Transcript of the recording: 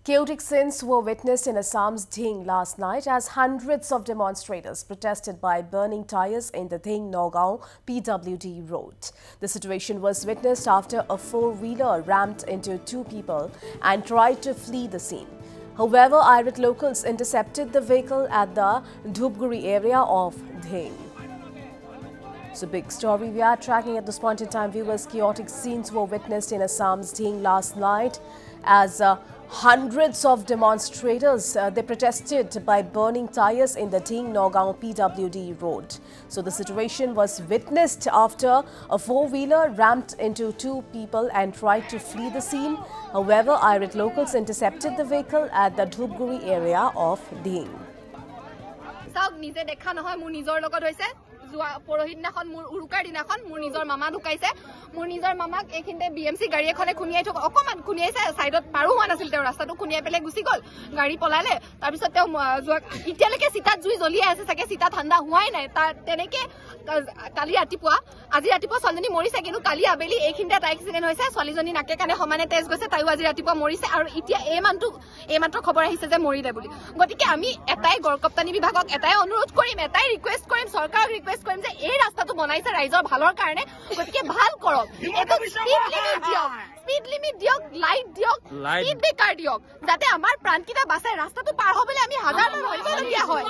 Chaotic scenes were witnessed in Assam's Dhing last night as hundreds of demonstrators protested by burning tires in the Dhing-Nagaon PWD road. The situation was witnessed after a four-wheeler rammed into two people and tried to flee the scene. However, irate locals intercepted the vehicle at the Dhupguri area of Dhing. So, big story we are tracking at this point in time, viewers. Chaotic scenes were witnessed in Assam's Dhing last night as hundreds of demonstrators they protested by burning tires in the Dhing-Nagaon PWD road. So the situation was witnessed after a four-wheeler rammed into two people and tried to flee the scene. However, irate locals intercepted the vehicle at the Dhupguri area of Dhing. পৰহিদিনাখন মোৰ উৰুকাৰ দিনাখন মোৰ নিজৰ মামা ঢুকাইছে মোৰ নিজৰ মামাক এইখিনতে বিএমসি গাড়ী এখনে খুনিয়াই থক অকমান খুনিয়াইছে সাইডত পাৰো হোৱা নাছিল তেওঁ ৰাস্তাটো খুনিয়াই পেলে গুছি গল গাড়ী পলালে তাৰ পিছত তেওঁ ইতিয়ালৈকে সিতাত জুই জ্বলিয়ে আছে চাগে সিতা ঠাণ্ডা হোৱাই নাই তেনেকে কালি ৰাতিপুৱা আজি ৰাতিপুৱা ছোৱালীজনী মৰিছে কিন্তু কালি আবেলি এইখিনতে এটা এক্সিডেন্ট হৈছে ছোৱালীজনী নাকে কানে সমানে তেজ গৈছে তাইও আজি ৰাতিপুৱা মৰিছে আৰু এতিয়া এইমাত্ৰ খবৰ আহিছে যে মৰিলে বুলি গতিকে আমি এটাই গড়কপ্তানি বিভাগক এটাই অনুৰোধ কৰিম এটাই ৰিকুৱেষ্ট কৰিম চৰকাৰক ৰিকুৱেষ্ট কৰিম যে এই ৰাস্তাটো বনাইছে ৰাইজৰ ভালৰ কাৰণে গতিকে ভাল কৰক এটো স্পীড লিমিট দিয়ক লাইট দিয়ক স্পীড ব্ৰেকাৰ দিয়ক যাতে আমাৰ প্ৰাণকিটা বাঁচে ৰাস্তাটো পাৰ হ'বলৈ আমি হাজাৰ হাজাৰ হৈবলগীয়া হয়